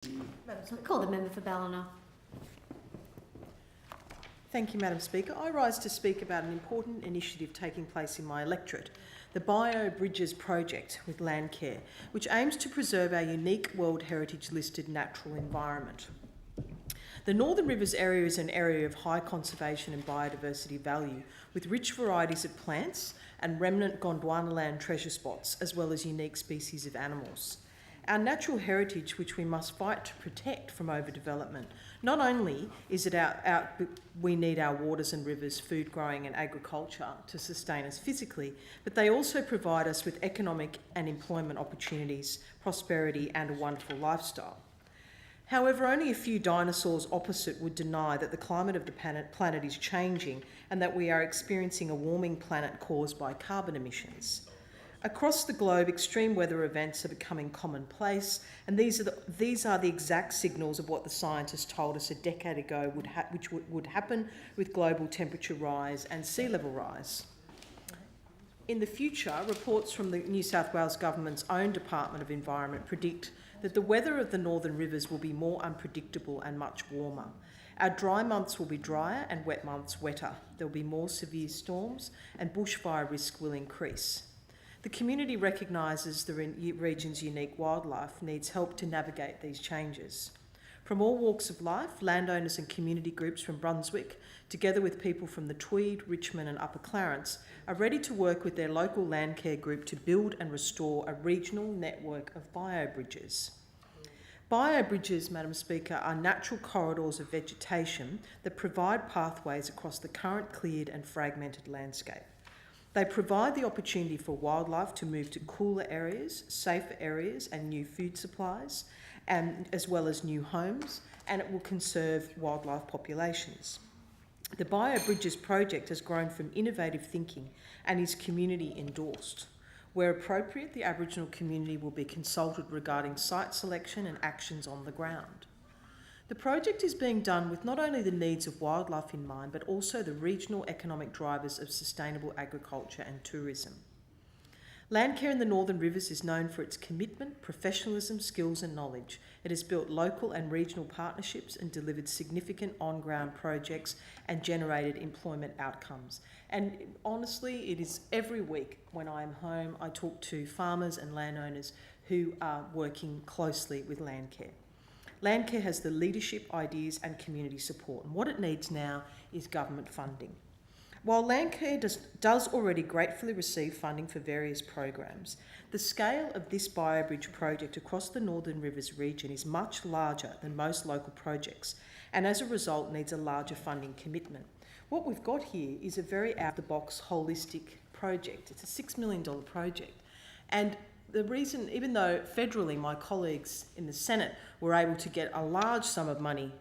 I call the member for Ballina. Thank you, Madam Speaker. I rise to speak about an important initiative taking place in my electorate, the Biobridges Project with LandCare, which aims to preserve our unique World Heritage listed natural environment. The Northern Rivers area is an area of high conservation and biodiversity value, with rich varieties of plants and remnant Gondwanaland treasure spots, as well as unique species of animals. Our natural heritage, which we must fight to protect from overdevelopment. Not only is it we need our waters and rivers, food growing and agriculture to sustain us physically, but they also provide us with economic and employment opportunities, prosperity and a wonderful lifestyle. However, only a few dinosaurs opposite would deny that the climate of the planet is changing and that we are experiencing a warming planet caused by carbon emissions. Across the globe, extreme weather events are becoming commonplace, and these are the exact signals of what the scientists told us a decade ago would happen with global temperature rise and sea level rise. In the future, reports from the New South Wales Government's own Department of Environment predict that the weather of the Northern Rivers will be more unpredictable and much warmer. Our dry months will be drier and wet months wetter. There will be more severe storms and bushfire risk will increase. The community recognises the region's unique wildlife needs help to navigate these changes. From all walks of life, landowners and community groups from Brunswick, together with people from the Tweed, Richmond and Upper Clarence, are ready to work with their local LandCare group to build and restore a regional network of biobridges. Biobridges, Madam Speaker, are natural corridors of vegetation that provide pathways across the current cleared and fragmented landscape. They provide the opportunity for wildlife to move to cooler areas, safer areas and new food supplies, as well as new homes, and it will conserve wildlife populations. The Biobridges project has grown from innovative thinking and is community endorsed. Where appropriate, the Aboriginal community will be consulted regarding site selection and actions on the ground. The project is being done with not only the needs of wildlife in mind, but also the regional economic drivers of sustainable agriculture and tourism. LandCare in the Northern Rivers is known for its commitment, professionalism, skills and knowledge. It has built local and regional partnerships and delivered significant on-ground projects and generated employment outcomes. And honestly, it is every week when I am home, I talk to farmers and landowners who are working closely with LandCare. LandCare has the leadership, ideas and community support, and what it needs now is government funding. While LandCare does already gratefully receive funding for various programs, the scale of this BioBridge project across the Northern Rivers region is much larger than most local projects, and as a result needs a larger funding commitment. What we've got here is a very out-of-the-box holistic project. It's a $6 million project, and the reason, even though federally my colleagues in the Senate were able to get a large sum of money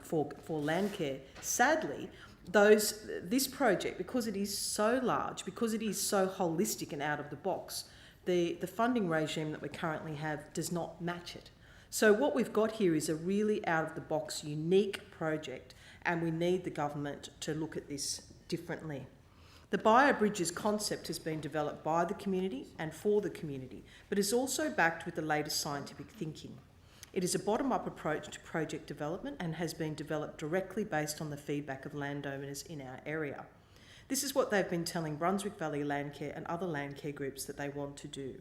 for LandCare, sadly, this project, because it is so large, because it is so holistic and out of the box, the funding regime that we currently have does not match it. So what we've got here is a really out of the box, unique project, and we need the government to look at this differently. The Biobridges concept has been developed by the community and for the community, but is also backed with the latest scientific thinking. It is a bottom-up approach to project development and has been developed directly based on the feedback of landowners in our area. This is what they've been telling Brunswick Valley LandCare and other LandCare groups that they want to do.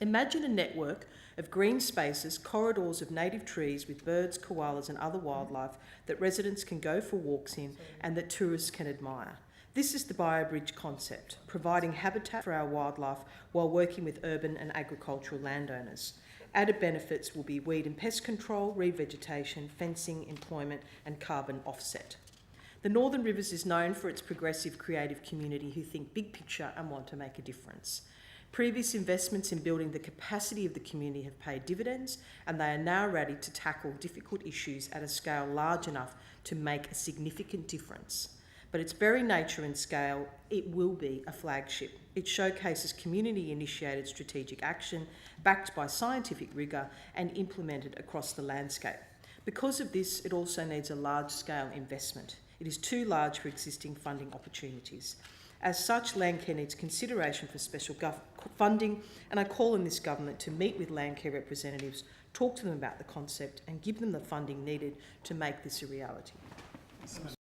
Imagine a network of green spaces, corridors of native trees with birds, koalas and other wildlife that residents can go for walks in and that tourists can admire. This is the BioBridge concept, providing habitat for our wildlife while working with urban and agricultural landowners. Added benefits will be weed and pest control, revegetation, fencing, employment and carbon offset. The Northern Rivers is known for its progressive, creative community who think big picture and want to make a difference. Previous investments in building the capacity of the community have paid dividends, and they are now ready to tackle difficult issues at a scale large enough to make a significant difference. But its very nature and scale, it will be a flagship. It showcases community-initiated strategic action, backed by scientific rigour and implemented across the landscape. Because of this, it also needs a large-scale investment. It is too large for existing funding opportunities. As such, LandCare needs consideration for special funding, and I call on this government to meet with LandCare representatives talk to them about the concept and give them the funding needed to make this a reality.